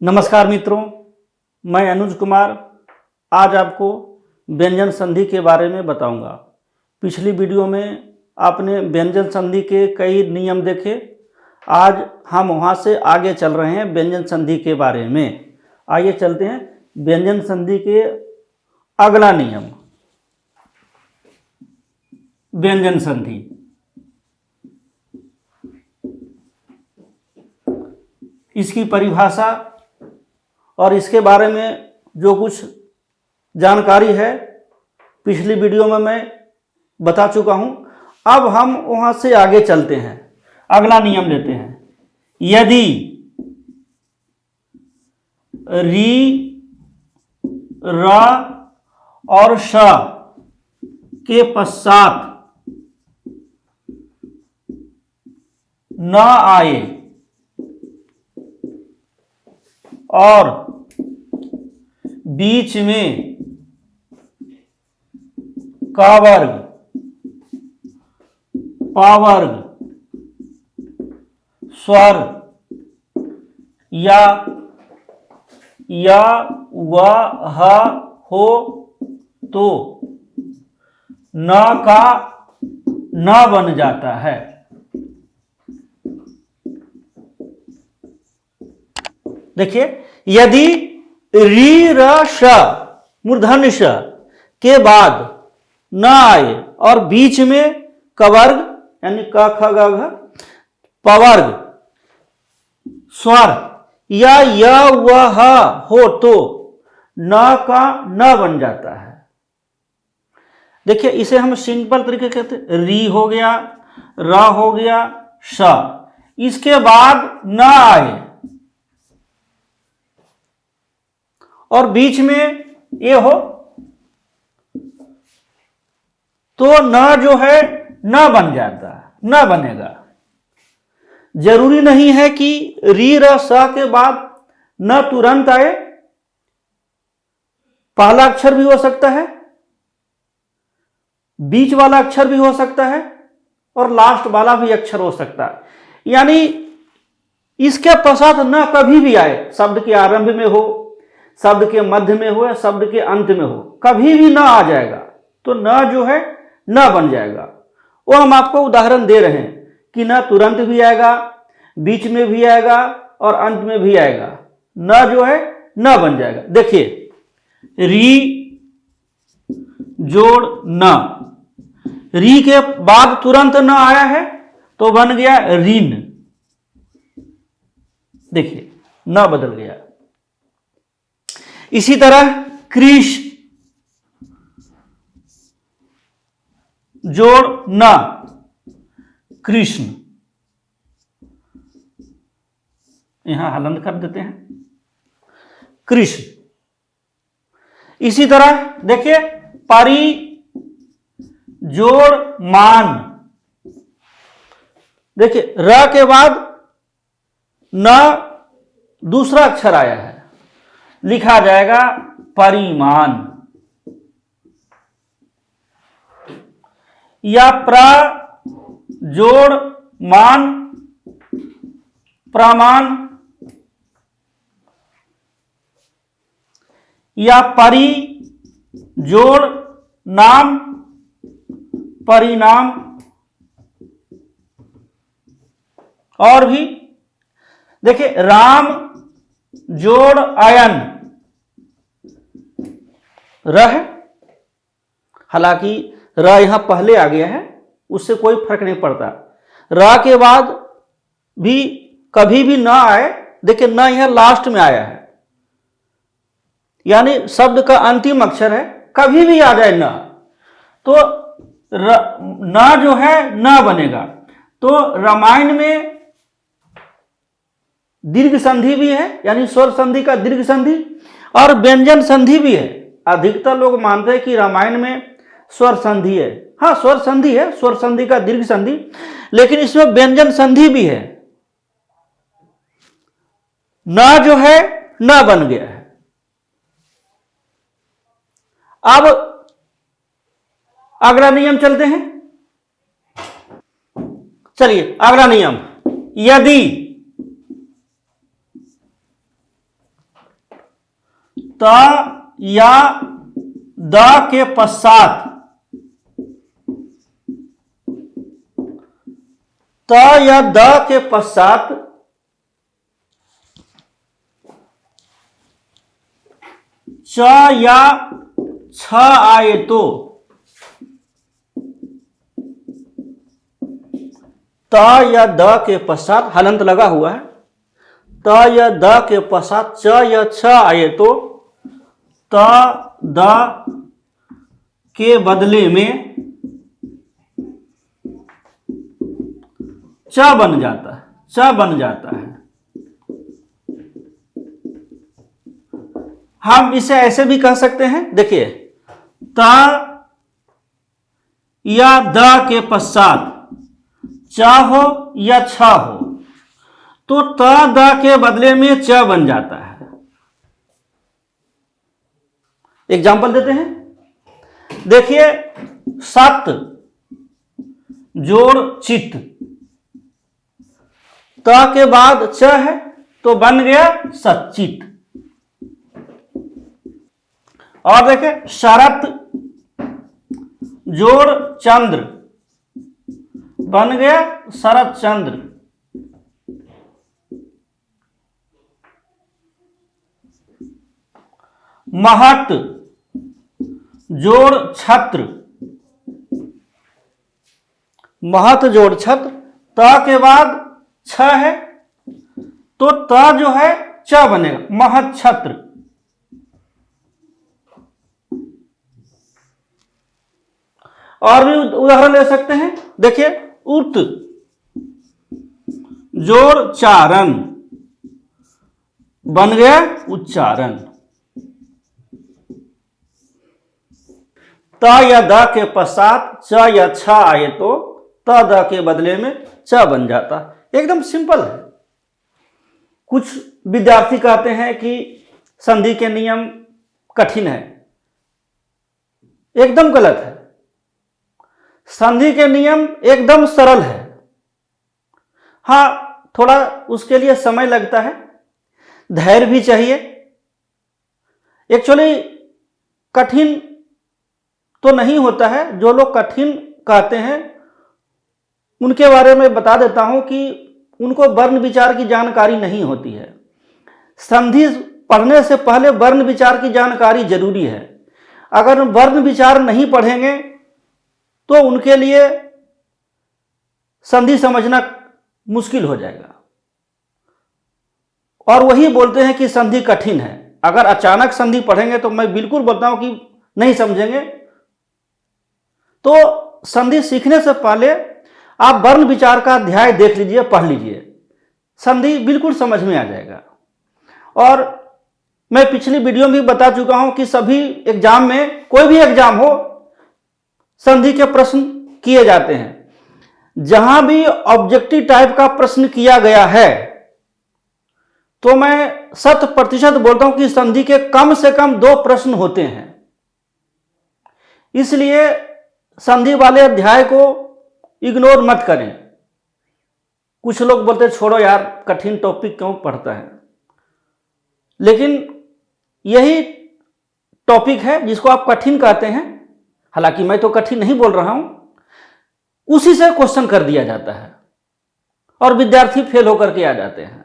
नमस्कार मित्रों, मैं अनुज कुमार आज आपको व्यंजन संधि के बारे में बताऊंगा। पिछली वीडियो में आपने व्यंजन संधि के कई नियम देखे। आज हम वहां से आगे चल रहे हैं व्यंजन संधि के बारे में। आइए चलते हैं व्यंजन संधि के अगला नियम, व्यंजन संधि। इसकी परिभाषा और इसके बारे में जो कुछ जानकारी है पिछली वीडियो में मैं बता चुका हूं। अब हम वहां से आगे चलते हैं, अगला नियम लेते हैं। यदि री, र और श के पश्चात न आए और बीच में क वर्ग, प वर्ग, स्वर या व ह हो तो न का न बन जाता है। देखिए, यदि री, र, श मूर्धन्य श के बाद न आए और बीच में कवर्ग यानी क ख ग घ, पवर्ग, स्वर या य व ह हो तो न का न बन जाता है। देखिए, इसे हम सिंपल तरीके कहते हैं। री हो गया, र हो गया, श, इसके बाद न आए और बीच में ये हो तो न जो है न बन जाता है, न बनेगा। जरूरी नहीं है कि री, र, स के बाद न तुरंत आए। पहला अक्षर भी हो सकता है, बीच वाला अक्षर भी हो सकता है और लास्ट वाला भी अक्षर हो सकता है। यानी इसके पश्चात न कभी भी आए, शब्द के आरंभ में हो, शब्द के मध्य में हो या शब्द के अंत में हो, कभी भी न आ जाएगा तो न जो है न बन जाएगा। वो हम आपको उदाहरण दे रहे हैं कि न तुरंत भी आएगा, बीच में भी आएगा और अंत में भी आएगा, न जो है न बन जाएगा। देखिए, री जोड़ न, री के बाद तुरंत न आया है तो बन गया रीन। देखिए, न बदल गया। इसी तरह कृष जोड़ न, कृष्ण, यहां हलंत कर देते हैं, कृष्ण। इसी तरह देखिए, परि जोड़ मान। देखिए, र के बाद न दूसरा अक्षर आया है, लिखा जाएगा परिमाण। या प्र जोड़ मान, प्रमाण। या परि जोड़ नाम, परिणाम। और भी देखिए, राम जोड़ अयन, रह, हालांकि र यहां पहले आ गया है, उससे कोई फर्क नहीं पड़ता। र के बाद भी कभी भी न आए। देखिए, न यहां लास्ट में आया है, यानी शब्द का अंतिम अक्षर है, कभी भी आ जाए न तो न जो है न बनेगा। तो रामायण में दीर्घ संधि भी है, यानी स्वर संधि का दीर्घ संधि, और व्यंजन संधि भी है। अधिकतर लोग मानते हैं कि रामायण में स्वर संधि है। हाँ, स्वर संधि है, स्वर संधि का दीर्घ संधि, लेकिन इसमें व्यंजन संधि भी है। न जो है न बन गया है। अब अगला नियम चलते हैं। चलिए अगला नियम, यदि त या द के पश्चात त या द के पश्चात च या छ आए तो त या द के पश्चात हलंत लगा हुआ है, त या द के पश्चात च या छ आए तो त द के बदले में च बन जाता है, च बन जाता है। हम इसे ऐसे भी कह सकते हैं, देखिए त या द के पश्चात च हो या छ हो तो त द के बदले में च बन जाता है। एग्जाम्पल देते हैं, देखिए सत जोड़ चित, त के बाद च है तो बन गया सच्चित। और देखें शरत जोड़ चंद्र बन गया शरत चंद्र। महत जोड़ छत्र, महत जोड़ छत्र, त के बाद छ है तो त जो है च बनेगा, महत छत्र। और भी उदाहरण ले सकते हैं, देखिए उत जोड़ चारण बन गया उच्चारण। त या द के पश्चात च या छ आए तो त द के बदले में च बन जाता। एकदम सिंपल है। कुछ विद्यार्थी कहते हैं कि संधि के नियम कठिन है, एकदम गलत है। संधि के नियम एकदम सरल है। हाँ, थोड़ा उसके लिए समय लगता है, धैर्य भी चाहिए। एक्चुअली कठिन तो नहीं होता है। जो लोग कठिन कहते हैं उनके बारे में बता देता हूं कि उनको वर्ण विचार की जानकारी नहीं होती है। संधि पढ़ने से पहले वर्ण विचार की जानकारी जरूरी है। अगर वर्ण विचार नहीं पढ़ेंगे तो उनके लिए संधि समझना मुश्किल हो जाएगा। और वही बोलते हैं कि संधि कठिन है। अगर अचानक संधि पढ़ेंगे तो मैं बिल्कुल बोलता हूं कि नहीं समझेंगे। तो संधि सीखने से पहले आप वर्ण विचार का अध्याय देख लीजिए, पढ़ लीजिए, संधि बिल्कुल समझ में आ जाएगा। और मैं पिछली वीडियो में भी बता चुका हूं कि सभी एग्जाम में, कोई भी एग्जाम हो, संधि के प्रश्न किए जाते हैं। जहां भी ऑब्जेक्टिव टाइप का प्रश्न किया गया है तो मैं 100% बोलता हूं कि संधि के कम से कम 2 प्रश्न होते हैं। इसलिए संधि वाले अध्याय को इग्नोर मत करें। कुछ लोग बोलते छोड़ो यार, कठिन टॉपिक क्यों पढ़ता है, लेकिन यही टॉपिक है जिसको आप कठिन कहते हैं। हालांकि मैं तो कठिन नहीं बोल रहा हूं, उसी से क्वेश्चन कर दिया जाता है और विद्यार्थी फेल होकर के आ जाते हैं।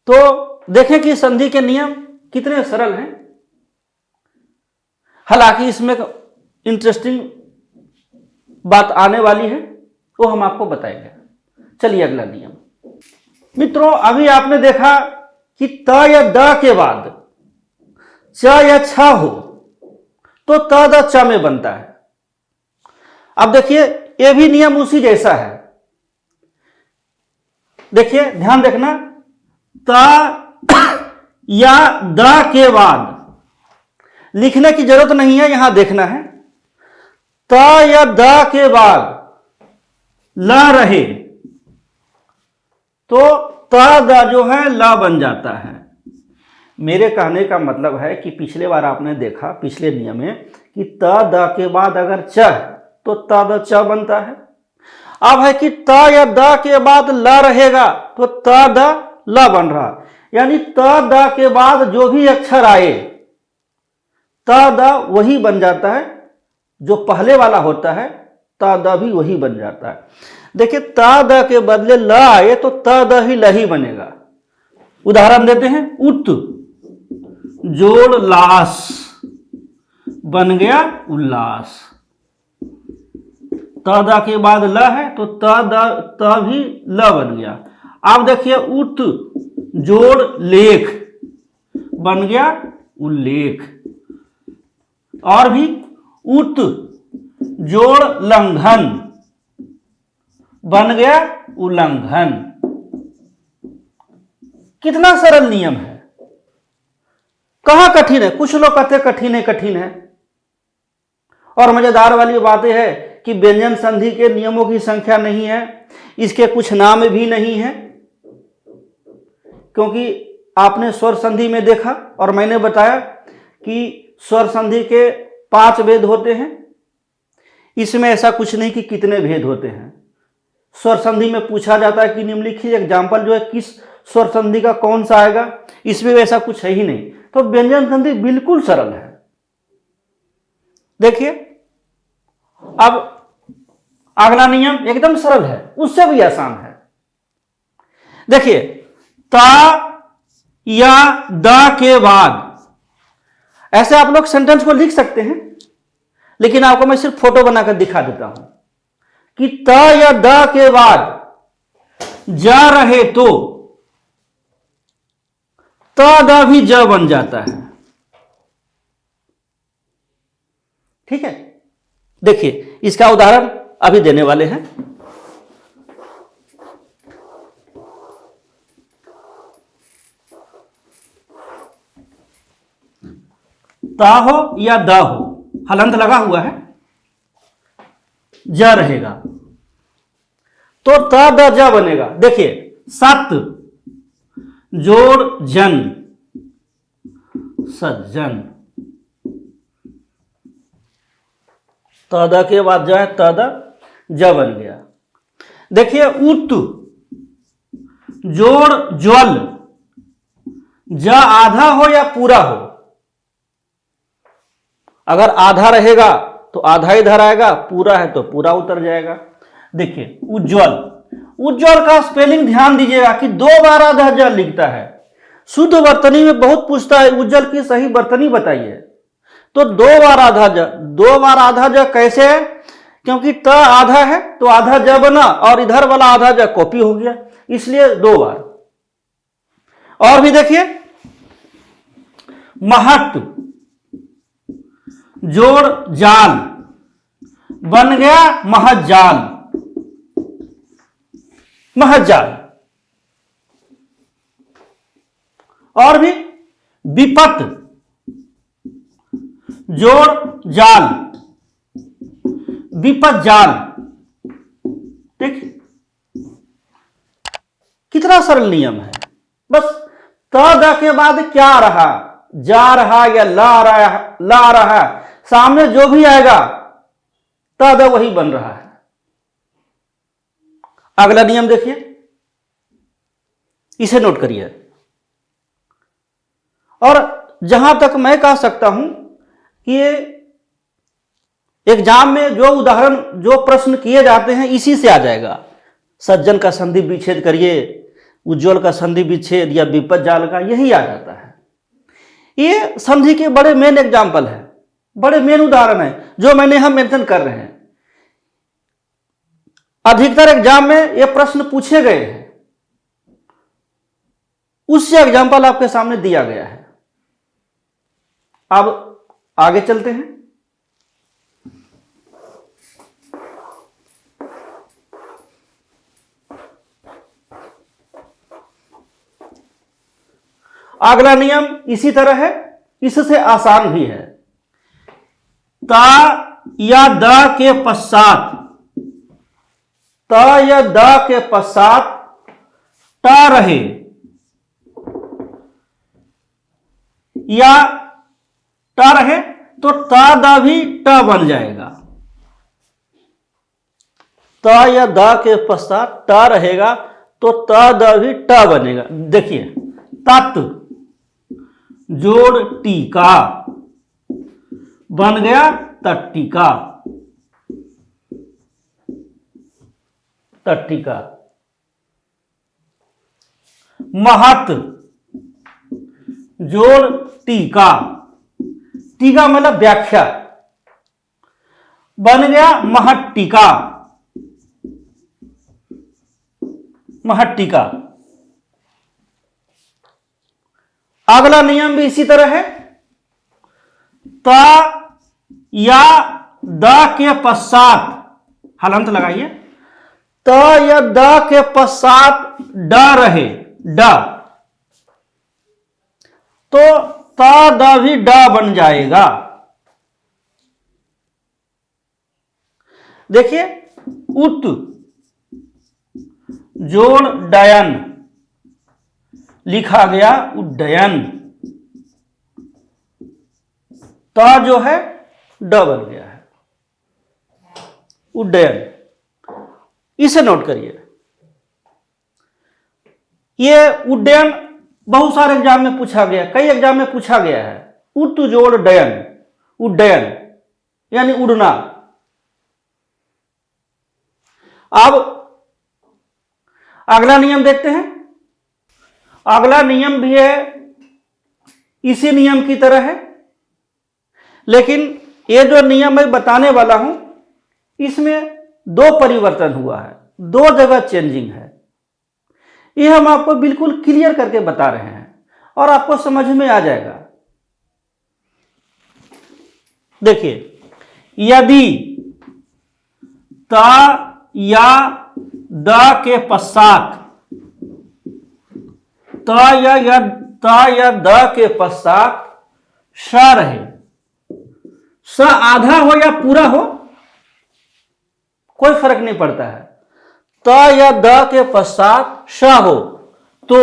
तो देखें कि संधि के नियम कितने सरल हैं। हालांकि इसमें इंटरेस्टिंग बात आने वाली है, वो हम आपको बताएंगे। चलिए अगला नियम। मित्रों, अभी आपने देखा कि त या द के बाद च या छ हो तो त द च में बनता है। अब देखिए, ये भी नियम उसी जैसा है। देखिए, ध्यान देखना, त या द के बाद लिखने की जरूरत नहीं है, यहां देखना है। त या द के बाद ल रहे तो त द जो है ल बन जाता है। मेरे कहने का मतलब है कि पिछले बार आपने देखा, पिछले नियम में, कि त द के बाद अगर च तो त द च बनता है। अब है कि त या द के बाद ल रहेगा तो त द ल बन रहा। यानी त द के बाद जो भी अक्षर आए त द वही बन जाता है, जो पहले वाला होता है त द भी वही बन जाता है। देखिए त द के बदले ल आए तो त द ही ल ही बनेगा। उदाहरण देते हैं, उत जोड़ लास बन गया उल्लास। त द के बाद ल है तो त भी ल बन गया। आप देखिए उत जोड़ लेख बन गया उल्लेख। और भी उत जोड़ लंघन बन गया उल्लंघन। कितना सरल नियम है, कहां कठिन है। कुछ लोग कहते कठिन है। और मजेदार वाली बात यह है कि व्यंजन संधि के नियमों की संख्या नहीं है, इसके कुछ नाम भी नहीं है, क्योंकि आपने स्वर संधि में देखा और मैंने बताया कि स्वर संधि के 5 भेद होते हैं। इसमें ऐसा कुछ नहीं कि कितने भेद होते हैं। स्वर संधि में पूछा जाता है कि निम्नलिखित एग्जाम्पल जो है किस स्वर संधि का कौन सा आएगा, इसमें ऐसा कुछ है ही नहीं। तो व्यंजन संधि बिल्कुल सरल है। देखिए अब अगला नियम एकदम सरल है, उससे भी आसान है। देखिए ता या द के बाद ऐसे आप लोग सेंटेंस को लिख सकते हैं, लेकिन आपको मैं सिर्फ फोटो बनाकर दिखा देता हूं कि त या द के बाद जा रहे तो त द भी ज बन जाता है। ठीक है, देखिए इसका उदाहरण अभी देने वाले हैं। ता हो या द हो, हलंत लगा हुआ है, ज रहेगा तो त द ज बनेगा। देखिए सत जोड़ जन सज्जन। त द के बाद जो है त द ज बन गया। देखिए उत जोड़ ज्वल, ज आधा हो या पूरा हो। अगर आधा रहेगा तो आधा इधर आएगा, पूरा है तो पूरा उतर जाएगा। देखिए उज्ज्वल, उज्ज्वल का स्पेलिंग ध्यान दीजिएगा कि 2 बार आधा ज लिखता है। शुद्ध वर्तनी में बहुत पूछता है उज्ज्वल की सही वर्तनी बताइए, तो 2 बार आधा ज। 2 बार आधा ज कैसे है, क्योंकि त आधा है तो आधा ज बना और इधर वाला आधा ज कॉपी हो गया, इसलिए 2 बार। और भी देखिए महत जोड़ जाल बन गया महजाल, महजाल। और भी विपत जोड़ जाल विपत जाल। ठीक, कितना सरल नियम है। बस त द के बाद क्या रहा, जा रहा या ला रहा, सामने जो भी आएगा त द वही बन रहा है। अगला नियम देखिए, इसे नोट करिए। और जहां तक मैं कह सकता हूं कि एग्जाम में जो उदाहरण जो प्रश्न किए जाते हैं इसी से आ जाएगा। सज्जन का संधि विच्छेद करिए, उज्ज्वल का संधि विच्छेद या विपत जाल का, यही आ जाता है। ये संधि के बड़े मेन एग्जाम्पल है, बड़े मेन उदाहरण है जो मैंने हम मेंशन कर रहे हैं। अधिकतर एग्जाम में ये प्रश्न पूछे गए हैं, उससे एग्जाम्पल आपके सामने दिया गया है। अब आगे चलते हैं। अगला नियम इसी तरह है, इससे आसान भी है। ता या द के पश्चात, त या द के पश्चात ट रहे या ट रहे तो त द भी ट बन जाएगा। त या द के पश्चात ट रहेगा तो त द भी ट बनेगा। देखिए तत् जोड़ टीका बन गया तट्टिका। तट्टिका। महत जोड़ टीका, टीका मतलब व्याख्या, बन गया महट्टिका। महट्टिका। अगला नियम भी इसी तरह है। त या द के पश्चात हलंत लगाइए। त या द के पश्चात ड रहे, ड, तो त द भी ड बन जाएगा। देखिए, उत जोड़ डयन लिखा गया उड्डयन, त जो है ड बन गया है, उड्डयन। इसे नोट करिए। ये उड्डयन बहुत सारे एग्जाम में पूछा गया, कई एग्जाम में पूछा गया है। उत जोड़ डयन, उड्डयन यानी उड़ना। अब अगला नियम देखते हैं। अगला नियम भी है, इसी नियम की तरह है, लेकिन ये जो नियम मैं बताने वाला हूं इसमें दो परिवर्तन हुआ है, दो जगह चेंजिंग है। ये हम आपको बिल्कुल क्लियर करके बता रहे हैं और आपको समझ में आ जाएगा। देखिए, यदि त या द के पश्चात त या द के पश्चात श रहे, स आधा हो या पूरा हो कोई फर्क नहीं पड़ता है। त या द के पश्चात श हो तो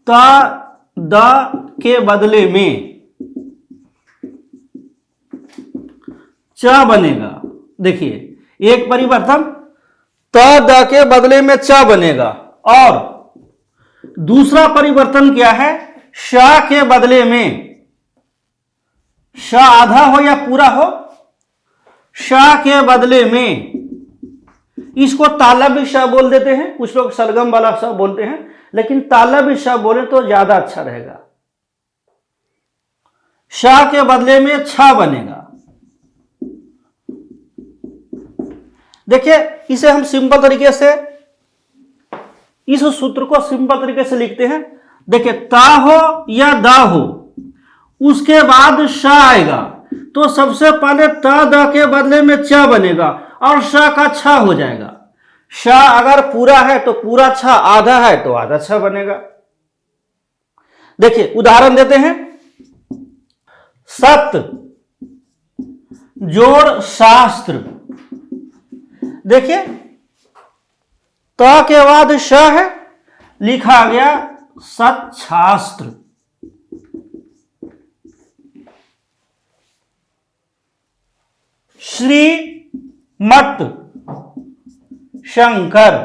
त द के बदले में च बनेगा। देखिए, एक परिवर्तन, त द के बदले में च बनेगा, और दूसरा परिवर्तन क्या है, श के बदले में, श आधा हो या पूरा हो, श के बदले में, इसको तालव्य श बोल देते हैं, कुछ लोग सलगम वाला श बोलते हैं, लेकिन तालव्य श बोले तो ज्यादा अच्छा रहेगा। श के बदले में छ बनेगा। देखिए, इसे हम सिंपल तरीके से, इस सूत्र को सिंपल तरीके से लिखते हैं। देखिए, ता हो या दा हो, उसके बाद श आएगा, तो सबसे पहले त द के बदले में च बनेगा और श का छ हो जाएगा। श अगर पूरा है तो पूरा छ, आधा है तो आधा छ बनेगा। देखिए, उदाहरण देते हैं। सत्य जोड़ शास्त्र। देखिए, त के बाद श है, लिखा गया सत्शास्त्र। श्री मत शंकर।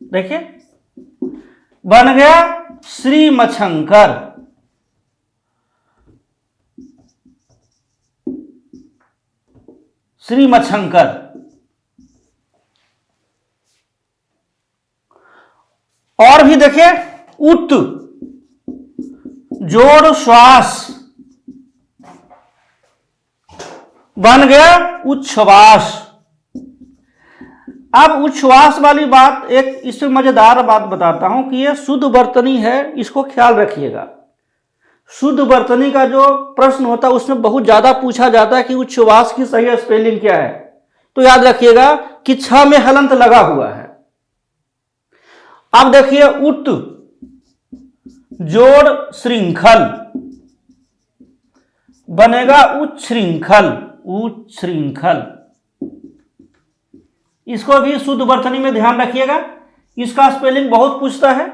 देखिए, बन गया श्रीमच्छंकर। श्रीमच्छंकर। और भी देखिए, उत जोड़ श्वास, बन गया उच्छ्वास। अब उच्छ्वास वाली बात, एक इसमें मजेदार बात बताता हूं कि यह शुद्ध वर्तनी है, इसको ख्याल रखिएगा। शुद्ध वर्तनी का जो प्रश्न होता है उसमें बहुत ज्यादा पूछा जाता है कि उच्छ्वास की सही स्पेलिंग क्या है, तो याद रखिएगा कि छ में हलंत लगा हुआ है। अब देखिए, उत जोड़ श्रृंखल, बनेगा उच्छृंखल। उच्छृंखल। इसको भी शुद्ध वर्तनी में ध्यान रखिएगा, इसका स्पेलिंग बहुत पूछता है,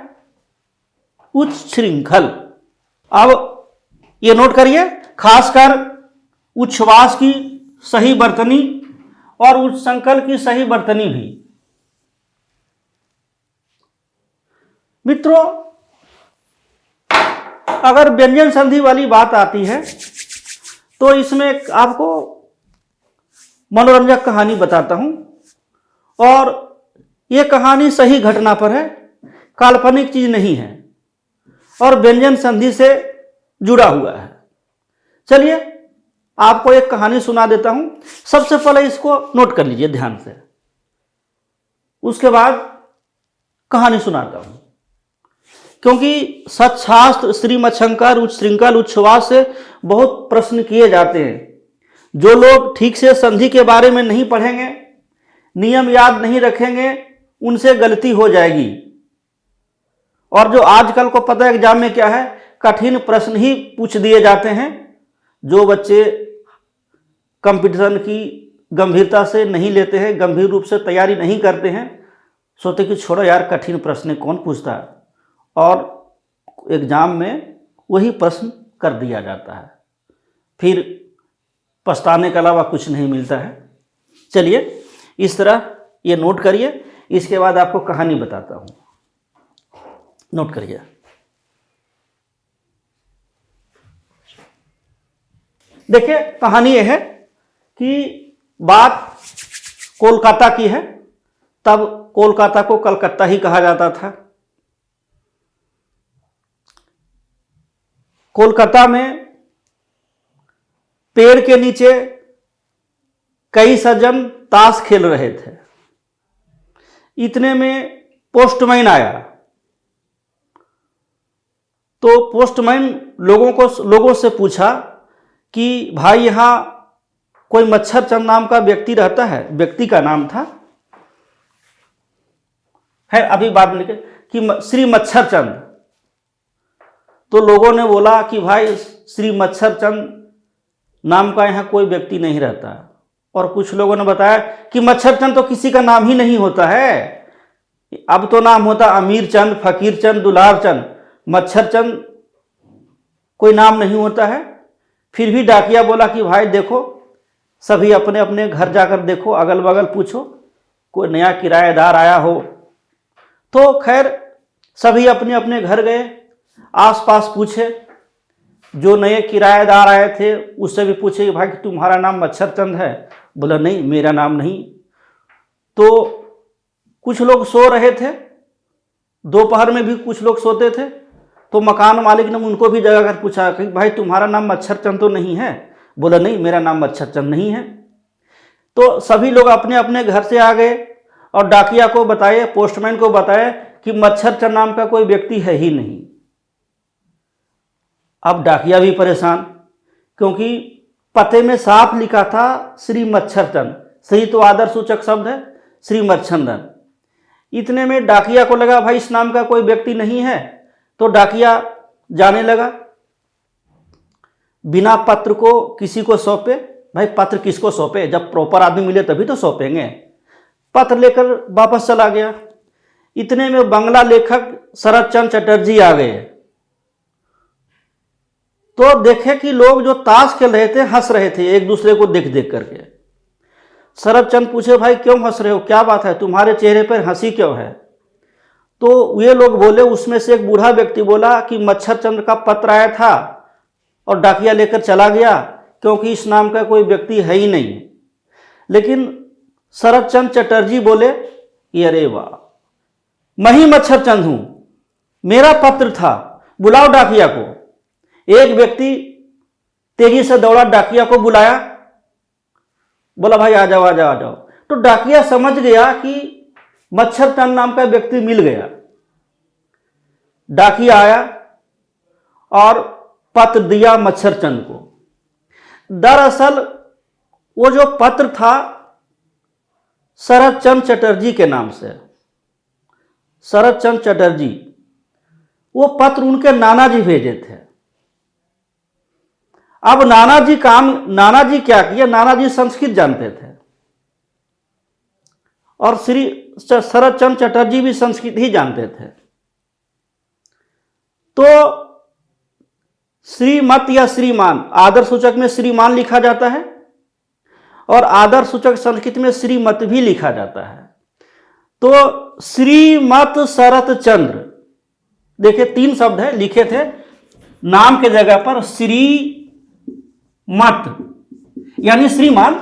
उच्छृंखल। अब ये नोट करिए, खासकर उच्छ्वास की सही वर्तनी और उच्छृंखल की सही वर्तनी भी। मित्रों, अगर व्यंजन संधि वाली बात आती है तो इसमें आपको मनोरंजक कहानी बताता हूं, और यह कहानी सही घटना पर है, काल्पनिक चीज नहीं है और व्यंजन संधि से जुड़ा हुआ है। चलिए आपको एक कहानी सुना देता हूं। सबसे पहले इसको नोट कर लीजिए ध्यान से, उसके बाद कहानी सुनाता हूं। क्योंकि सत्शास्त्र, श्रीमच्छंकर, उच्छृंखल, उच्छ्वास से बहुत प्रश्न किए जाते हैं। जो लोग ठीक से संधि के बारे में नहीं पढ़ेंगे, नियम याद नहीं रखेंगे, उनसे गलती हो जाएगी। और जो आजकल को पता है एग्जाम में क्या है, कठिन प्रश्न ही पूछ दिए जाते हैं। जो बच्चे कंपटीशन की गंभीरता से नहीं लेते हैं, गंभीर रूप से तैयारी नहीं करते हैं, सोचते कि छोड़ो यार, कठिन प्रश्न कौन पूछता है, और एग्जाम में वही प्रश्न कर दिया जाता है। फिर पछताने के अलावा कुछ नहीं मिलता है। चलिए इस तरह ये नोट करिए, इसके बाद आपको कहानी बताता हूं। नोट करिए। देखिए कहानी यह है कि बात कोलकाता की है। तब कोलकाता को कलकत्ता ही कहा जाता था। कोलकाता में पेड़ के नीचे कई सज्जन ताश खेल रहे थे। इतने में पोस्टमैन आया। तो पोस्टमैन लोगों से पूछा कि भाई यहां कोई मच्छरचंद नाम का व्यक्ति रहता है? व्यक्ति का नाम था, है अभी बाद में लिखे कि श्री मच्छरचंद। तो लोगों ने बोला कि भाई श्री मच्छरचंद नाम का यहाँ कोई व्यक्ति नहीं रहता। और कुछ लोगों ने बताया कि मच्छरचंद तो किसी का नाम ही नहीं होता है, अब तो नाम होता अमीर चंद, फकीर चंद, दुलार चंद, मच्छरचंद कोई नाम नहीं होता है। फिर भी डाकिया बोला कि भाई देखो, सभी अपने अपने घर जाकर देखो, अगल बगल पूछो, कोई नया किराएदार आया हो। तो खैर सभी अपने अपने घर गए, आसपास पूछे। जो नए किराएदार आए थे उससे भी पूछे कि भाई तुम्हारा नाम मच्छरचंद है? बोला नहीं, मेरा नाम नहीं। तो कुछ लोग सो रहे थे, दोपहर में भी कुछ लोग सोते थे। तो मकान मालिक ने उनको भी जगा कर पूछा कि भाई तुम्हारा नाम मच्छरचंद तो नहीं है? बोला नहीं, मेरा नाम मच्छरचंद नहीं है। तो सभी लोग अपने अपने घर से आ गए और डाकिया को बताए, पोस्टमैन को बताए कि मच्छरचंद नाम का कोई व्यक्ति है ही नहीं। अब डाकिया भी परेशान, क्योंकि पते में साफ लिखा था श्री मच्छरचंद, श्री तो आदर सूचक शब्द है, श्री मच्छरचंद। इतने में डाकिया को लगा भाई इस नाम का कोई व्यक्ति नहीं है। तो डाकिया जाने लगा, बिना पत्र को किसी को सौंपे। भाई पत्र किसको सौंपे, जब प्रॉपर आदमी मिले तभी तो सौंपेंगे। पत्र लेकर वापस चला गया। इतने में बंगला लेखक शरद चंद्र चटर्जी आ गए। तो देखे कि लोग जो ताश खेल रहे थे हंस रहे थे एक दूसरे को देख देख करके। शरद चंद्र पूछे भाई क्यों हंस रहे हो, क्या बात है, तुम्हारे चेहरे पर हंसी क्यों है? तो ये लोग बोले, उसमें से एक बूढ़ा व्यक्ति बोला कि मच्छरचंद का पत्र आया था और डाकिया लेकर चला गया, क्योंकि इस नाम का कोई व्यक्ति है ही नहीं। लेकिन शरद चंद्र चटर्जी बोले, अरे वाह, मैं ही मच्छरचंद हूं, मेरा पत्र था, बुलाओ डाकिया को। एक व्यक्ति तेजी से दौड़ा, डाकिया को बुलाया, बोला भाई आ जाओ आ जाओ आ जाओ। तो डाकिया समझ गया कि मच्छरचंद नाम का व्यक्ति मिल गया। डाकिया आया और पत्र दिया मच्छरचंद को। दरअसल वो जो पत्र था शरद चंद्र चटर्जी के नाम से, शरद चंद्र चटर्जी, वो पत्र उनके नाना जी भेजे थे। अब नाना जी क्या किया, नाना जी संस्कृत जानते थे और श्री शरद चंद्र चटर्जी भी संस्कृत ही जानते थे। तो श्रीमत या श्रीमान, आदर सूचक में श्रीमान लिखा जाता है और आदर सूचक संस्कृत में श्रीमत भी लिखा जाता है। तो श्रीमत शरद चंद्र देखिए 3 शब्द है लिखे थे, नाम के जगह पर श्रीमत यानी श्रीमान,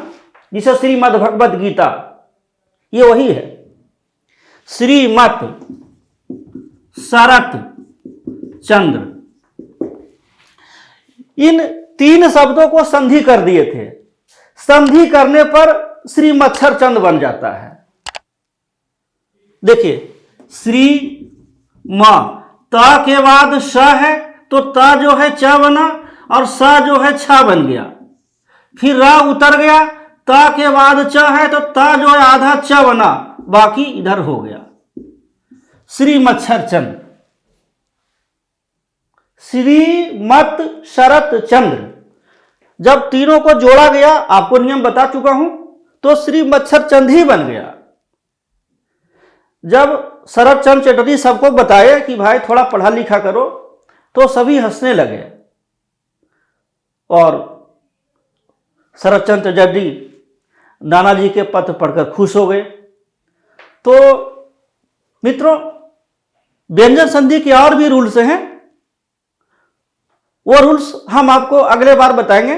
जिसे श्रीमद् भगवत गीता, ये वही है। श्रीमत शरत चंद्र, इन 3 शब्दों को संधि कर दिए थे। संधि करने पर श्री मच्छर चंद बन जाता है। देखिए श्री मा, ता के बाद श है तो ता जो है च बना और सा जो है छा बन गया, फिर रा उतर गया, ता के बाद च है तो ता जो है आधा च बना, बाकी इधर हो गया। श्री मच्छर चंद, श्रीमत शरत चंद्र, जब तीनों को जोड़ा गया, आपको नियम बता चुका हूं, तो श्री मच्छर चंद ही बन गया। जब शरत चंद्र चटर्जी सबको बताए कि भाई थोड़ा पढ़ा लिखा करो, तो सभी हंसने लगे और शरत चंद्र चटर्जी नानाजी के पत्र पढ़कर खुश हो गए। तो मित्रों, व्यंजन संधि के और भी रूल्स हैं, वो रूल्स हम आपको अगले बार बताएंगे।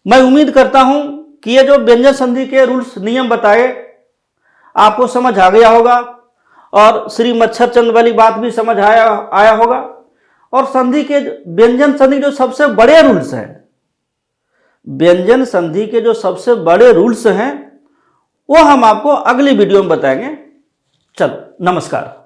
मैं उम्मीद करता हूं कि ये जो व्यंजन संधि के रूल्स नियम बताए आपको समझ आ गया होगा और श्री मच्छर चंद वाली बात भी समझ आया होगा। और संधि के व्यंजन संधि जो सबसे बड़े रूल्स हैं, व्यंजन संधि के जो सबसे बड़े रूल्स हैं, वो हम आपको अगली वीडियो में बताएंगे। चलो, नमस्कार।